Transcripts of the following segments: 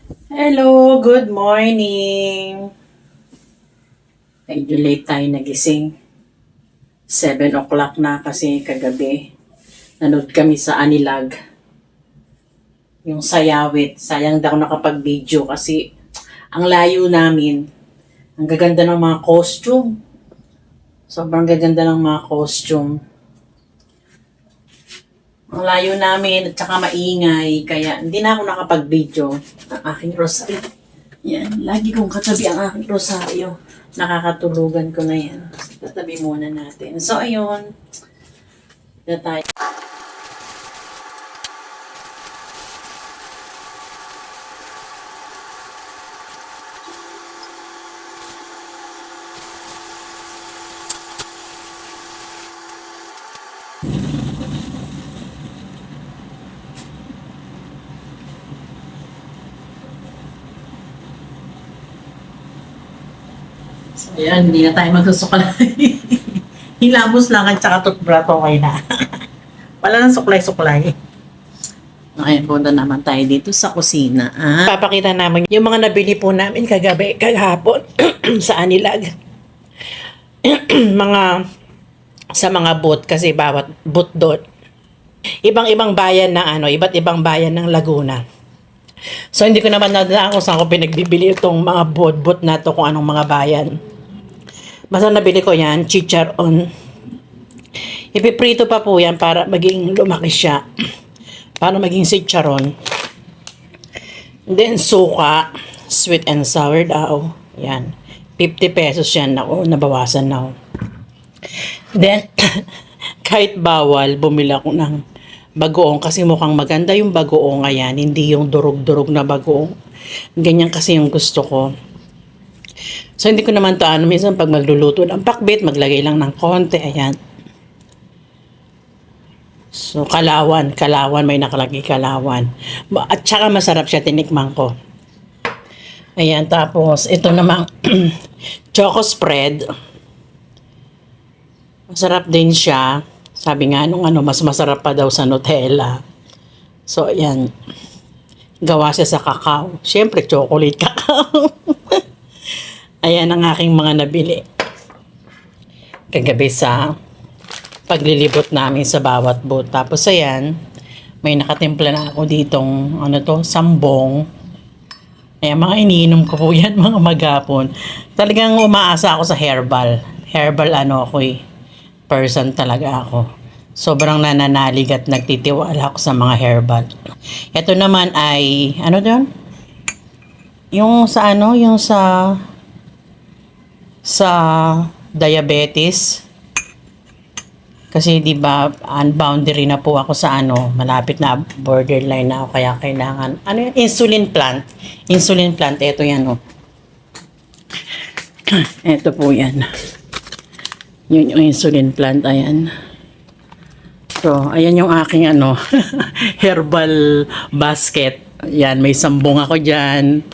Hello, good morning. Medyo late tayo nagising. 7 o'clock na kasi kagabi. Nanood kami sa Anilag. Yung sayawit. Sayang daw nakapag-video kasi ang layo namin. Ang gaganda ng mga costume. Sobrang gaganda ng mga costume. Ang layo namin at saka maingay. Kaya hindi na ako nakapag-video ng aking rosaryo. Yan, lagi kong katabi ang aking rosaryo. Nakakatulugan ko na yan. Tatabi muna natin. So, ayun. Na tayo. So, ayan, hindi na tayo magsusuklay. Hilamos lang at saka toothbrush, okay na. Wala nang suklay-suklay. Ngayon, punta naman tayo dito sa kusina. Papakita namin yung mga nabili po namin kagabi, kagahapon sa Anilag. Sa mga booth kasi bawat booth doon. Ibang-ibang bayan ng iba't ibang bayan ng Laguna. So hindi ko naman nadaan kung saan ko pinagbibili itong mga booth na to kung anong mga bayan. Basta nabili ko yan, chicharon. Ipiprito pa po yan para maging lumaki siya. Para maging chicharon. Then suka, sweet and sour daw. Yan. 50 pesos yan. Ako, nabawasan na ako. Then, kahit bawal, bumili ako ng bagoong kasi mukhang maganda yung bagoong ayan, hindi yung durog-durog na bagoong. Ganyan kasi yung gusto ko. So, hindi ko naman to minsan pag magluluto ng pakbit, maglagay lang ng konti, ayan. So, kalawan, may nakalagay kalawan. At saka masarap siya, tinikman ko. Ayan, tapos, ito namang choco spread. Masarap din siya. Sabi nga nung mas masarap pa daw sa Nutella. So, ayan. Gawa siya sa kakao. Siyempre, chocolate kakao. Ayan ang aking mga nabili. Kagabi sa paglilibot namin sa bawat booth. Tapos, ayan. May nakatimpla na ako ditong, sambong. Ayan, mga iniinom ko po yan, mga maghapon. Talagang umaasa ako sa herbal. Herbal person talaga ako. Sobrang nananalig at nagtitiwala ako sa mga herbal. Ito naman ay, yung sa diabetes. Kasi di ba boundary na po ako sa malapit na borderline na ako kaya kailangan, insulin plant. Insulin plant, ito yan Ito po yan. Yun yung insulin plant, ayan. So, ayan yung aking herbal basket. Ayan, may sambong ako dyan.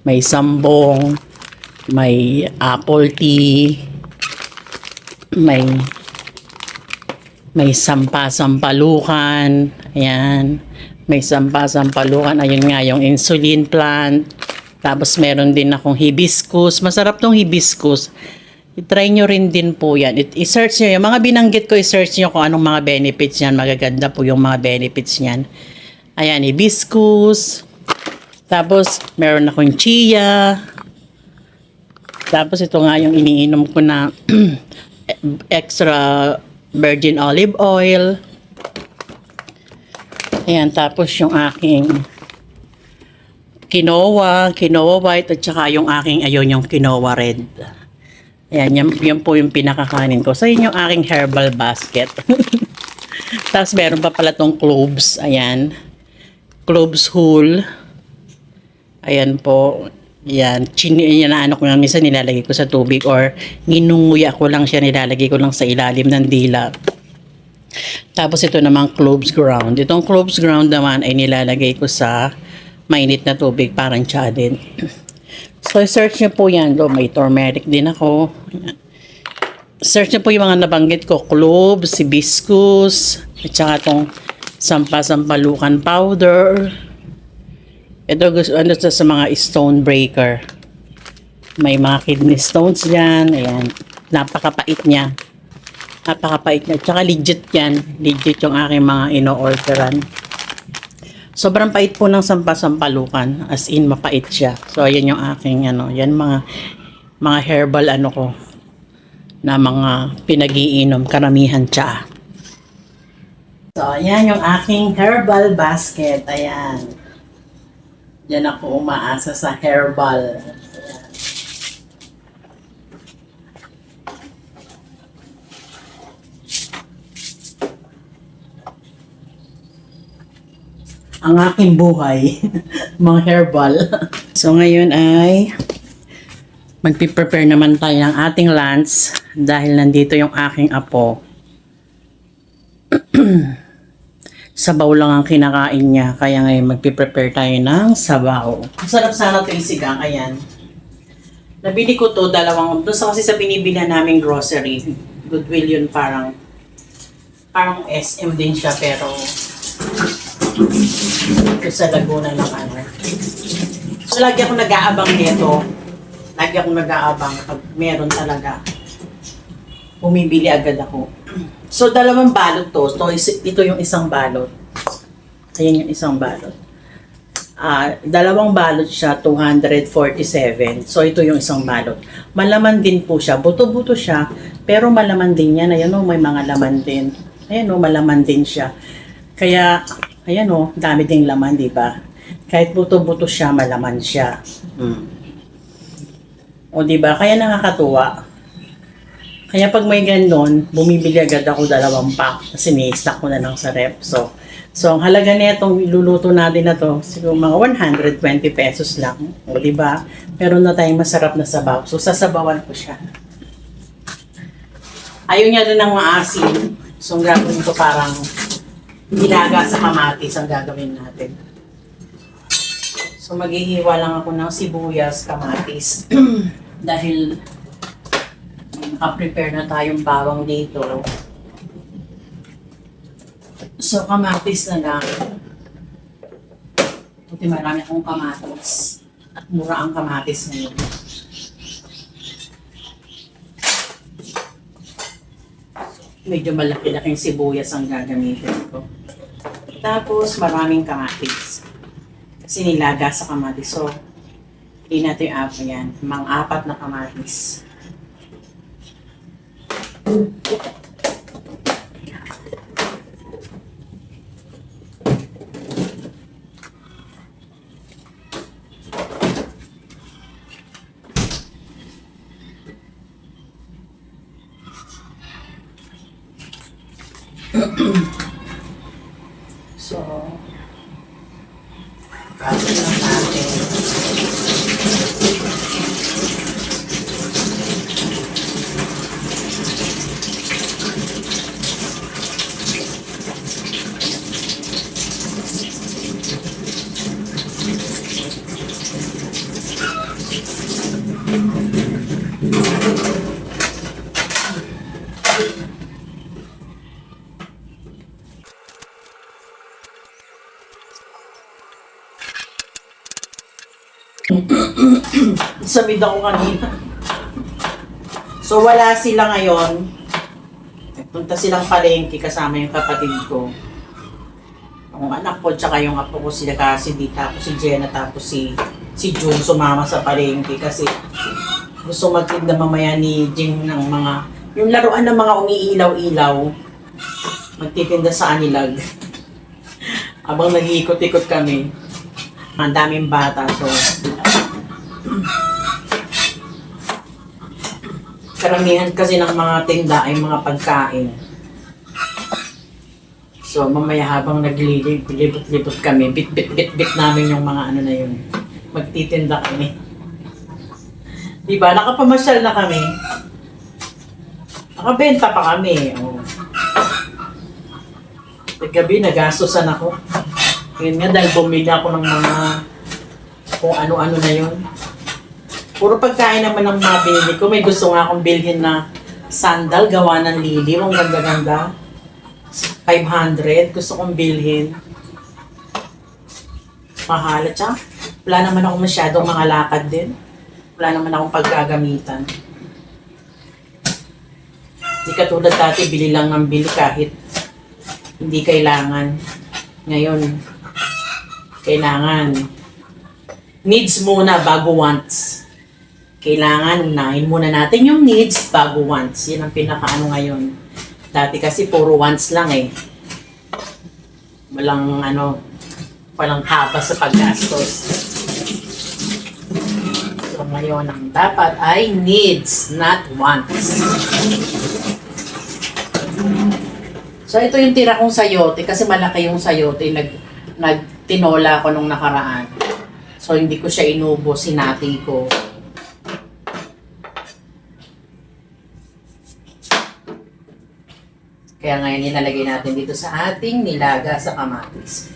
May sambong. May apple tea. May sampalukan. Ayan. May sampalukan. Ayun nga, yung insulin plant. Tapos, meron din akong hibiscus. Masarap tong hibiscus. I-try nyo rin din po yan. I-search nyo. Yung mga binanggit ko, i-search nyo kung anong mga benefits yan. Magaganda po yung mga benefits yan. Ayan, hibiscus. Tapos, meron akong chia. Tapos, ito nga yung iniinom ko na extra virgin olive oil. Ayan, tapos yung aking quinoa white, at saka yung aking, yung quinoa red. Ayan, yan po yung pinakakanin ko. So, yun yung aking herbal basket. Tapos, meron pa pala tong cloves. Ayan. Cloves whole. Ayan po. Ayan. Ko lang. Minsan nilalagay ko sa tubig or ninunguya ko lang siya. Nilalagay ko lang sa ilalim ng dila. Tapos, ito namang cloves ground. Itong cloves ground naman ay nilalagay ko sa mainit na tubig. Parang tsa din. So, search nyo po yan. May turmeric din ako. Search nyo po yung mga nabanggit ko. Cloves, hibiscus, at saka itong sampalukan powder. Ito gusto ano to sa mga stone breaker. May mga kidney stones diyan. Ayan. Napakapait niya. Napakapait niya. Tsaka legit yan. Legit yung aking mga ino-orderan. Sobrang pait po ng sampasampalukan. As in, mapait siya. So, ayan yung aking ano. Yan mga herbal ano ko. Na mga pinag-iinom. Karamihan tsaa. So, ayan yung aking herbal basket. Ayan. Diyan ako umaasa sa herbal. Ayan. Ang aking buhay. Mga herbal. So, ngayon ay magpiprepare naman tayo ng ating lunch dahil nandito yung aking apo. Sabaw lang ang kinakain niya. Kaya ngayon magpiprepare tayo ng sabaw. Masarap sana ito isigang. Ayan. Nabili ko to dalawang. Doon kasi sa binibila naming grocery. Goodwill yun parang SM din siya pero ito sa Laguna ng ano. So lagi ako nag-aabang nito. Lagi ako nag-aabang pag meron talaga. Bumibili agad ako. So, dalawang balot to. So, ito yung isang balot. Ayan yung isang balot. Dalawang balot siya, 247. So, ito yung isang balot. Malaman din po siya. Buto-buto siya, pero malaman din yan. Ayan o, may mga laman din. Ayan o, malaman din siya. Kaya, ayan o, dami ding laman, di ba? Kahit buto-buto siya, malaman siya. O, di ba? Kaya nakakatuwa. Kaya pag may ganon, bumibili agad ako 2 pack kasi ni-stack ko na lang sa rep. So ang halaga nitong iluluto natin na to, siguro mga 120 pesos lang. O, di ba? Meron na tayong masarap na sabaw. So, sasabawan ko siya. Ayaw niya rin ng maasim. So, ang gagawin ko parang nilaga sa kamatis ang gagawin natin. So, maghihiwa lang ako ng sibuyas, kamatis. Dahil naka-prepare na tayong bawang dito. So, kamatis na lang. Buti marami akong kamatis. At mura ang kamatis ngayon. Medyo malaki-laking sibuyas ang gagamitin ko. Tapos, maraming kamatis. Kasi nilaga sa kamatis. So, hindi natin yung apo yan. Mga 4 na kamatis. So, kasi lang natin. Sabi daw ko kanina. So, wala sila ngayon. Punta silang palengke kasama yung kapatid ko. Ang anak ko, tsaka yung apo ko sila kasi di, tapos si Jenna, tapos si June sumama sa palengke kasi gusto magtinda mamaya ni Jing ng mga, yung laruan ng mga umiilaw-ilaw. Magtitinda sa Anilag. Habang nag-iikot-ikot kami. Ang daming bata, so karamihan kasi ng mga tinda ay mga pagkain. So, mamaya habang naglilibot-libot kami, bit-bit namin yung mga ano na yun. Magtitinda kami. Diba? Nakapamasyal na kami. Nakabenta pa kami. Oh. Gabi, nagastosan ako. Yun nga, dahil bumili ako ng mga kung ano-ano na yun. Puro pagkain naman ang mga binili ko. May gusto nga akong bilhin na sandal, gawa ng liliw. Ang ganda-ganda. 500. Gusto kong bilhin. Mahal. At Wala naman akong masyadong mga lakad din. Wala naman akong paggagamitan. Hindi katulad dati, bili lang ng bili kahit hindi kailangan. Ngayon, kailangan. Needs muna bago wants. Kailangan, unahin muna natin yung needs bago wants. Yan ang pinakaano ngayon. Dati kasi puro wants lang eh. Walang haba sa paggastos. So ngayon, ang dapat ay needs, not wants. So ito yung tira kong sayote kasi malaki yung sayote. Nagtinola ko nung nakaraan. So hindi ko siya inubo, sinati ko. Kaya ngayon inalagay natin dito sa ating nilaga sa kamatis.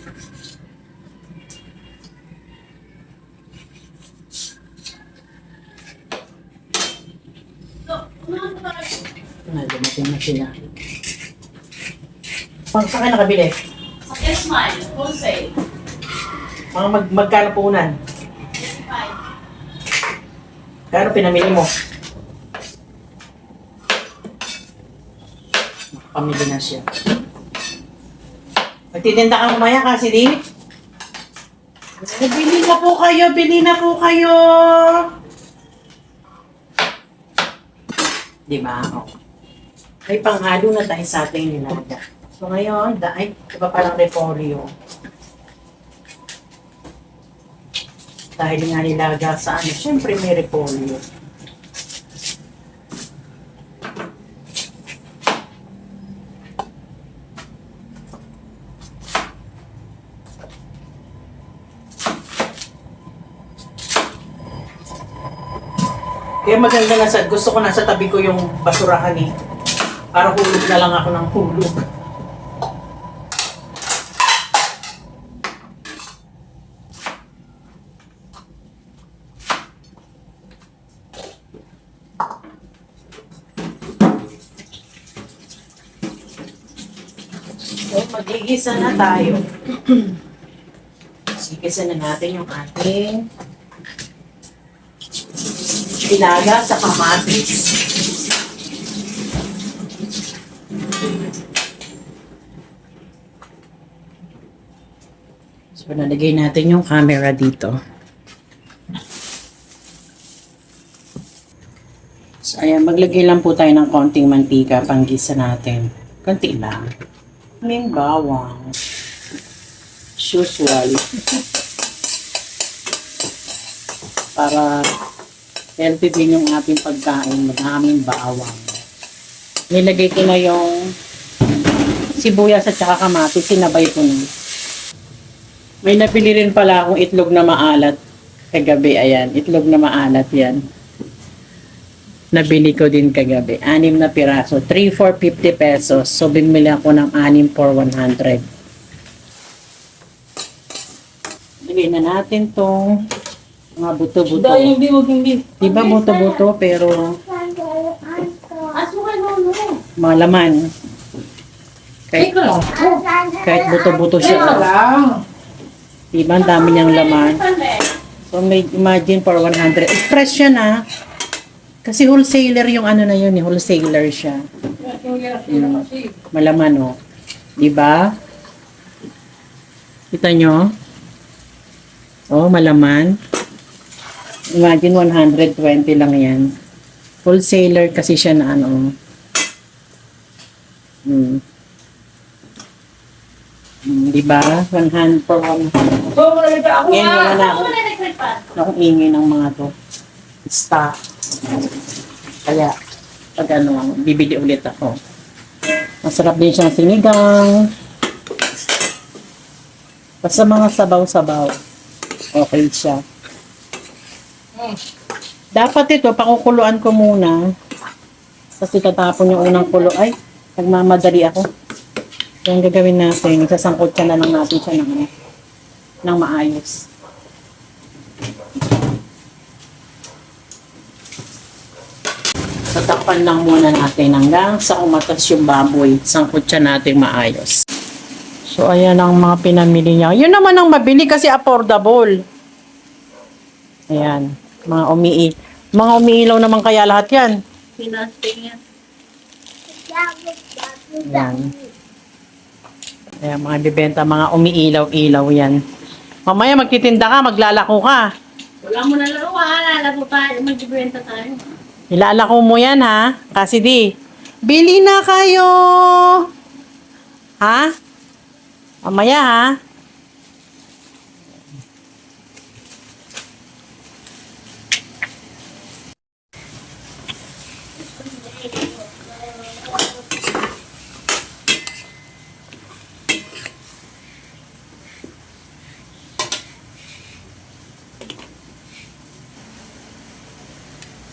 Dumating na sila. Sa akin nakabili? Yes, ma'am. Wholesale. Mga magkano po unan? 5. Kano pinamili mo? Pamili na siya. Magtitinda ka kumaya kasi di? Bili na po kayo, bili na po kayo! Di ba? Oh. May panghalo na tayo sa ating nilaga. So ngayon, iba palang repolyo. Dahil nga nilaga sa syempre may repolyo. Kaya maganda gusto ko nasa tabi ko yung basurahan eh. Para hulog na lang ako ng hulog. So, magigisa na tayo. Sigisa na natin yung ating nilaga sa kamatis. So, nalagay natin yung camera dito. So, ayan, maglagay lang po tayo ng konting mantika panggisa natin. Konti lang. Kaming bawang. Usual. Para healthy din yung ating pagkain, maraming bawang. Nilagay ko na yung sibuyas at saka kamatis, sinabay ko na. May napili rin pala akong itlog na maalat kagabi, ayan, itlog na maalat yan. Nabili ko din kagabi, 6 na piraso, 3 for 50 pesos, so bumili ako ng 6 for 100. Lagay na natin tong mga buto-buto. Di ba buto-buto pero malaman. Kahit buto-buto siya. Di ba ang dami niyang laman. So may imagine for 100. Fresh siya na. Kasi wholesaler yung ano na yun, wholesaler siya. Malaman oh. Di ba? Kita nyo? Oh, malaman. Imagine 120 lang yan. Wholesaler kasi siya na ano. Diba? 100 for 100. Ngayon wala na akong ingay ng mga to. Stock. Kaya, pag ano, bibili ulit ako. Masarap din siyang sinigang. Basta mga sabaw-sabaw. Okay siya. Dapat ito, pakukuluan ko muna. Kasi tatapon yung unang kulo. Ay, nagmamadali ako. Yung gagawin natin, isasangkot siya na lang natin siya ng maayos. Tatakpan lang muna natin hanggang sa umatas yung baboy. Sangkot siya natin maayos. So, ayan ang mga pinamili niya. Yun naman ang mabili kasi affordable. Ayan. Mga umiilaw naman kaya lahat yan. Pinasting yan. Ayan. Ayan, mga bibenta, mga umiilaw-ilaw yan. Mamaya magtitinda ka, maglalako ka. Wala mo na laro. Laro tayo. Magbibenta tayo. Ilalako mo yan ha. Kasi di, bili na kayo. Ha? Mamaya ha.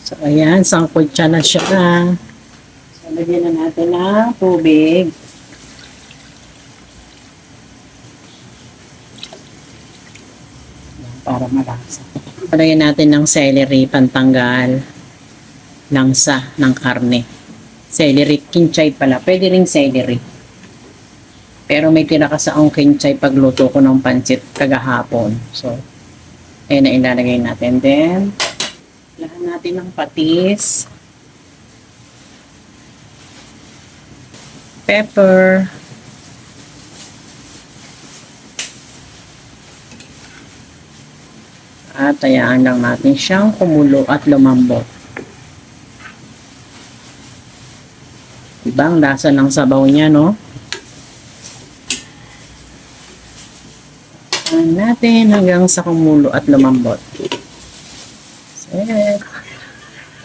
So, ayan, sangkot siya na siya. So, lagyan na natin ng tubig. Ayan, para malasa. Lagyan natin ng celery, pantanggal langsa ng karne. Celery, kinchay pala. Pwede rin celery. Pero may tira ka sa ang kinchay pagluto ko ng pancit kagahapon. So, ayan na ilalagay natin. Then, lahan natin ng patis, pepper, at hayaan lang natin siyang kumulo at lumambot. Diba ang lasa ng sabaw niya, no? Hayaan natin hanggang sa kumulo at lumambot.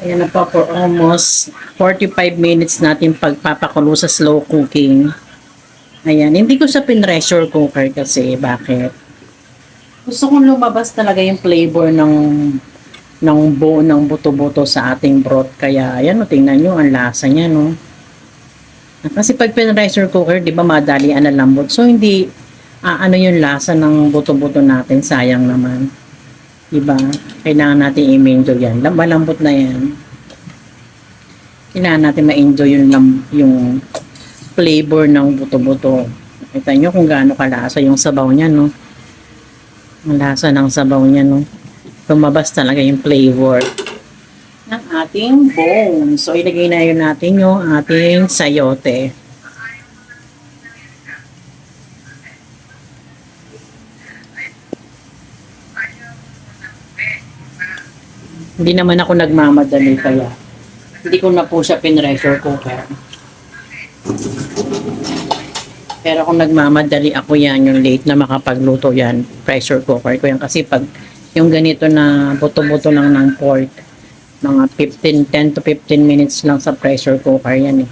Ayan na po for almost 45 minutes natin pagpapakulo sa slow cooking. Ayan, hindi ko sa pressure cooker kasi bakit? Gusto kong lumabas talaga yung flavor ng buo ng buto-buto sa ating broth. Kaya ayan, tingnan nyo ang lasa niya, no? Kasi pag pressure cooker, di ba madalian na lambot. So hindi ano yung lasa ng buto-buto natin, sayang naman. Diba? Kailangan natin i-enjoy yan. Malambot na yan. Kailangan natin ma-enjoy yung flavor ng buto-buto. Kita nyo kung gaano kalasa yung sabaw niya, no? Ang lasa ng sabaw niya, no? Lumabas talaga yung flavor ng ating bone. So, ilagay na yun natin yung ating sayote. Hindi naman ako nagmamadali kaya hindi ko na po siya pressure cooker. Pero kung nagmamadali ako yan, yung late na makapagluto yan, pressure cooker ko yan. Kasi pag yung ganito na buto-buto lang ng pork, mga 10 to 15 minutes lang sa pressure cooker yan eh.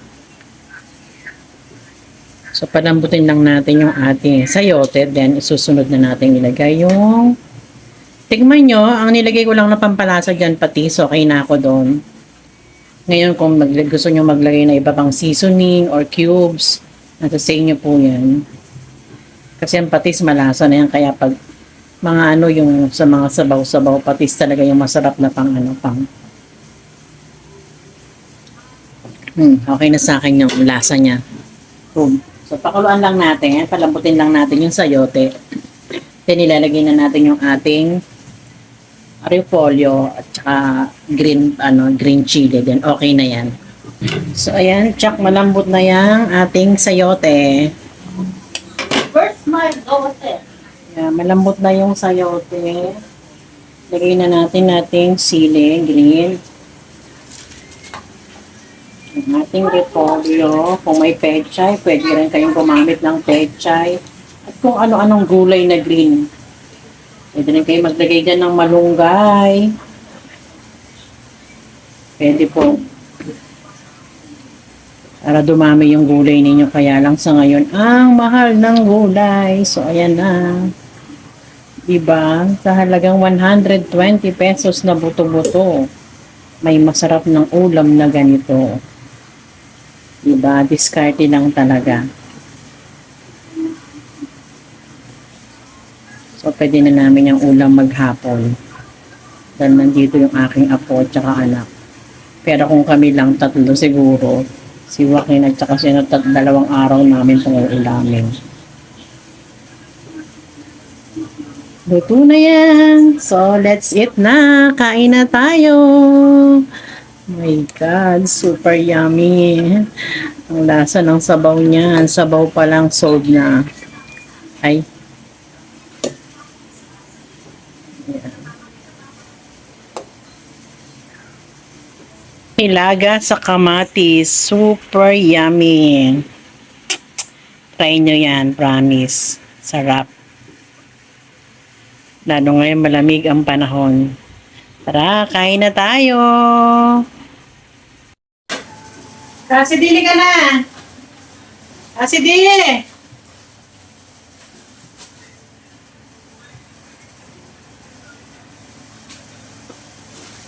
So palambutin lang natin yung ating sayote, then isusunod na natin ilagay yung tikman nyo, ang nilagay ko lang na pampalasa dyan, patis, okay na ako doon. Ngayon, kung gusto nyo maglagay na iba pang seasoning or cubes, nasa sa inyo po yan. Kasi ang patis, malasa na yan. Kaya pag mga yung sa mga sabaw-sabaw, patis talaga yung masarap na pang okay na sa akin yung lasa niya. Boom. So, pakuluan lang natin, palambutin lang natin yung sayote. Then, ilalagay na natin yung ating repolyo at saka green chili. Then, okay na yan. So, ayan, tsak, malambot na yung ating sayote. First smile, go with it. Yeah, malambot na yung sayote. Lagay na natin ating sili, green. Ang ating repolyo. Kung may pechay, pwede rin kayong gumamit ng pechay. At kung ano-anong gulay na green. Pwede rin kayo maglagay dyan ng malunggay. Pwede po. Para dumami yung gulay ninyo. Kaya lang sa ngayon, ang mahal ng gulay. So, ayan na. Diba? Sa halagang 120 pesos na buto-buto. May masarap ng ulam na ganito. Diba? Diskarte lang talaga. So, pwede na namin yung ulam maghapon. Dahil nandito yung aking apo at saka anak. Pero kung kami lang tatlo siguro, si Joaquin at saka si 2 araw namin itong ulamin. Luto na yan. So, let's eat na. Kain na tayo. My God, super yummy. Ang lasa ng sabaw niya. Ang sabaw pa lang sold na. Ay. Nilaga sa kamatis. Super yummy. Try nyo yan, promise. Sarap. Lalo ngayon malamig ang panahon. Tara, kain na tayo. Kasi dili ka na. Kasi dili.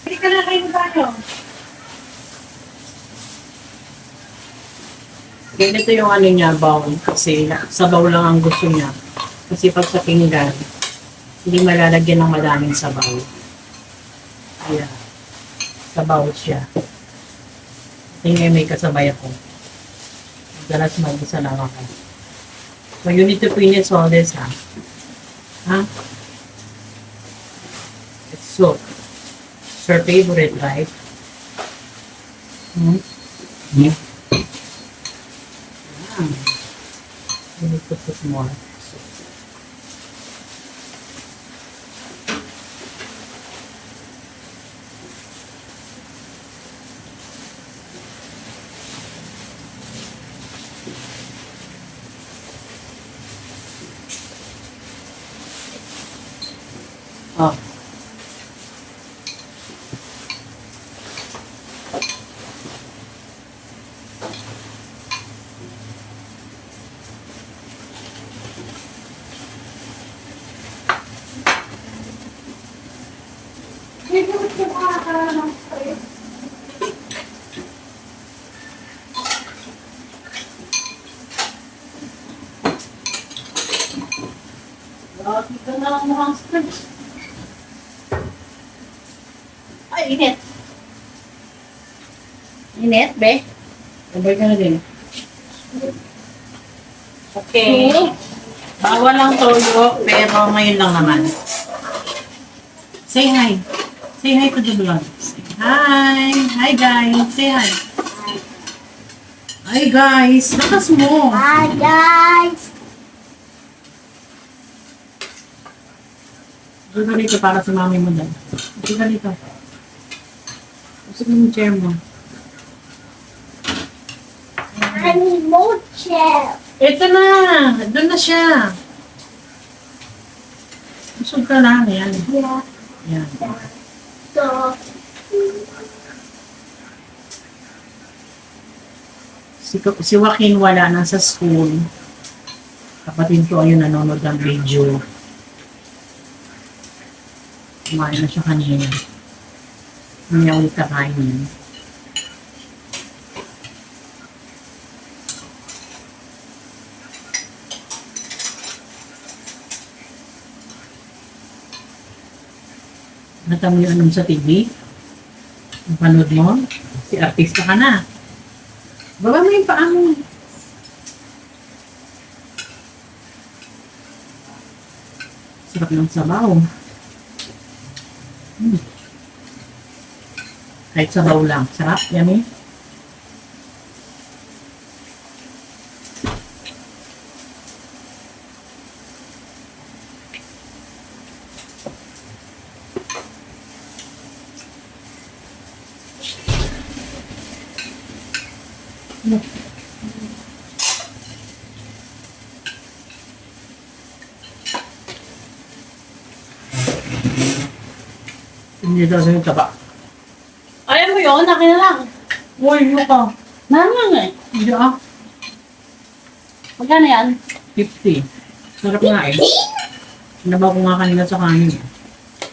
Dili ka na, kain tayo. Ganito yung ano niya, bowl. Kasi sabaw lang ang gusto niya. Kasi pag sa pinggan, hindi malalagyan ng maraming sabaw. Ayan. Sabaw siya. Tingnan may kasabay ako. Dalas mag-isa lang ako. So you need to finish all this, ha? Ha? It's soup. It's your favorite, right? Hmm? Hmm? You need to put more. Oh. Ito na lang mukhang stress. Ay, init. Init, be? Sabay ka na din. Okay. Bawal lang toyo, pero ngayon lang naman. Say hi. Say hi to the vlog. Say hi. Hi guys. Say hi. Hi guys. Lakas mo. Hi, guys! Doon ka dito para sa mami mo dyan. Doon ka dito. Gusto mo yung chair mo. I need more chair. Ito na. Doon na siya. Busog ka lang. Yan. Yeah. Yan. So, Si Joaquin wala na sa school. Kapatid ko ayun nanonood ng video. Kumain na siya kanina. Hindi niya ulit kakainin. Nata mo yung anong sa TV? Ang panood mo? Si artista ka na. Baba mo yung paa mo. Sarap ng sabaw. Kahit sabaw lang. Sarap. Yummy. Hindi daw sa yung taba. ayaw mo yun, akin na lang. Uy, ano ka? Nalang eh. Hindi ah. Magkano yan? 50. Sarap nga eh. Sinabaw ko nga kanina sa kanin.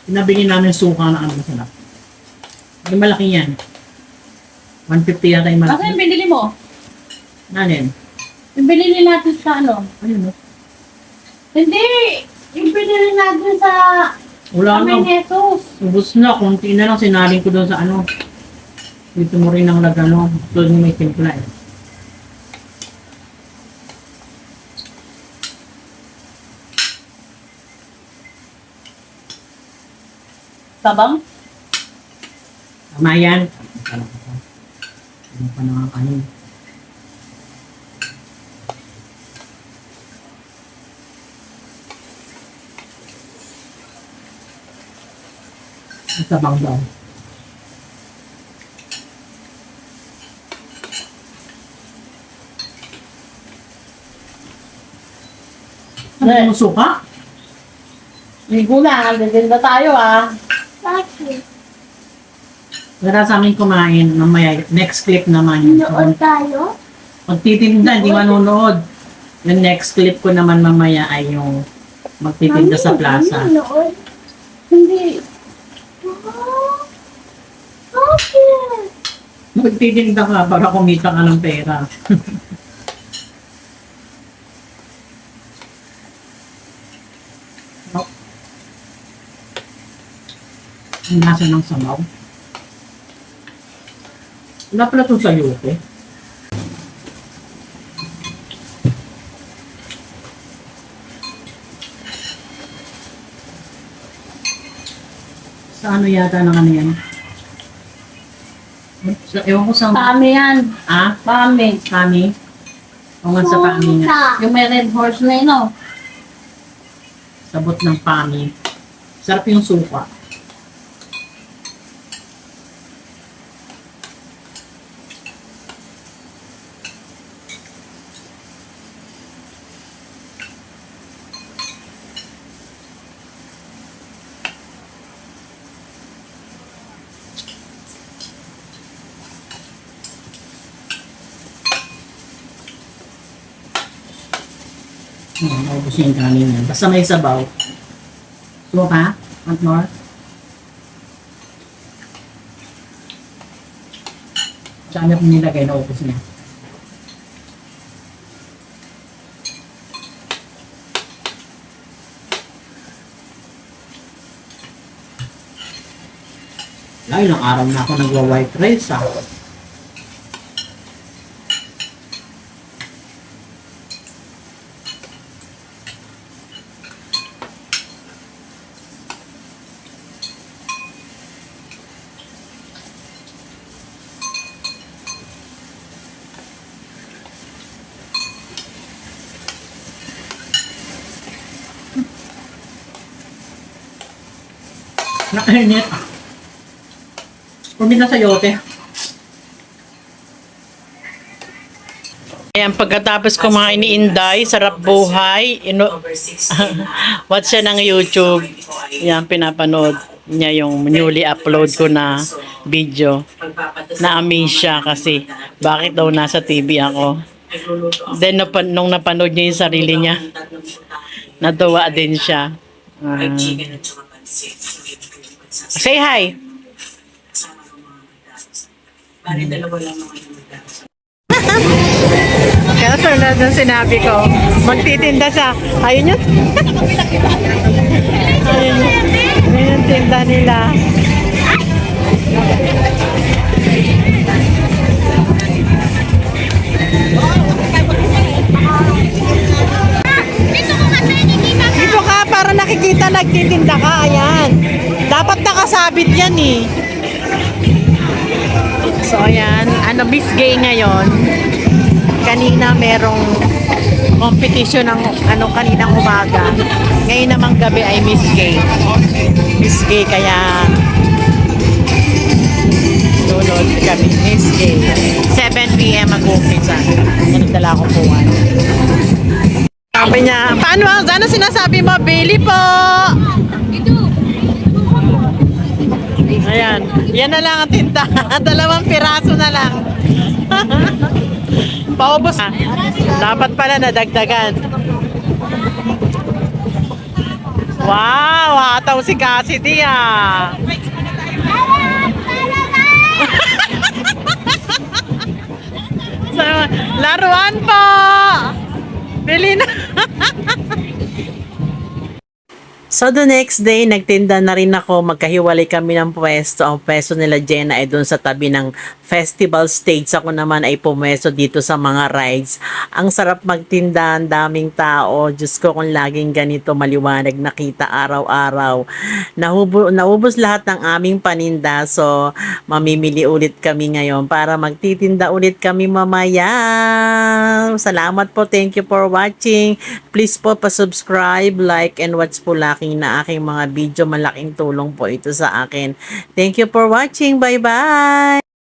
Pinabili namin suka na ano masarap. Yung malaki yan. 150 yata yung malaki. Kasi yung binili mo? Nanin? Yung binili natin sa ano? Ayun no? Hindi! Yung binili natin sa Wala na. Jesus. Ubus na. Kunti na lang sinaling ko doon sa ano. Dito mo rin ang lagano. Doon may timpla eh. Tabang? Tama yan. Ano pa nakakanin? Ang tabang daw. Ano mo suka? Ligo na, gaganda tayo ah. Bakit? Wala sa amin kumain. Mamaya, next clip naman yun. Noon tayo? Magtitinda, hindi manonood. Yung next clip ko naman mamaya ay yung magtitinda sa plaza. Noon? Hindi. Oh, okay. Magtitinda ka para kumita ka ng pera. Oh. Ang nasa ng samaw. Wala pala ito sa yoke. Sa ano yata ng ano yan? Ewan ko sa... Pami yan. Ah? Pami. Kami? O nga sa kami nga. Yung may red horse na yun oh. Sabot ng pami. Sarap yung suka. Naubos yung kanin yan. Basta may sabaw. Suka pa? Want more? Saan na nilagay? Naubos niya. Ilang araw na ako nagwa-white rice ah. Nakainit. Pumila sa yote. Ayan, pagkatapos kumain ni Inday, sarap buhay. Watch siya ng YouTube. Ayan, pinapanood niya yung newly upload ko na video. Na-amaze siya kasi bakit daw nasa TV ako. Then, nung napanood niya yung sarili niya, natuwa din siya. Say hi! Kaya sunod ng sinabi ko, magtitinda siya. Ayun yun. Ayun yung tinda nila. Dito ka para nakikita nagtitinda ka. Ayan. Dapat nakasabit yan eh. So ayan, Miss Gay ngayon. Kanina merong competition ng kaninang umaga. Ngayon namang gabi ay Miss Gay. Miss Gay kaya nunod kami. Miss Gay. 7 p.m. mag-umpisa. Yan ang dala ko po. Sabi niya, paano? Ano sinasabi mo? Bailey po! Ayan. Yan na lang ang tinta. 2 piraso na lang. Paubos. Dapat pala nadagdagan. Wow! Hataw si Cassidy ah. So, laruan po! Bili na. So the next day, nagtinda na rin ako. Magkahiwalay kami ng pwesto. Ang pwesto nila Jenna ay doon sa tabi ng festival stage. Ako naman ay pumwesto dito sa mga rides. Ang sarap magtinda, ang daming tao. Diyos ko kung laging ganito maliwanag nakita araw-araw. Naubos lahat ng aming paninda. So mamimili ulit kami ngayon para magtitinda ulit kami mamaya. Salamat po. Thank you for watching. Please po pa-subscribe, like, and watch po laki na aking mga video. Malaking tulong po ito sa akin. Thank you for watching. Bye-bye!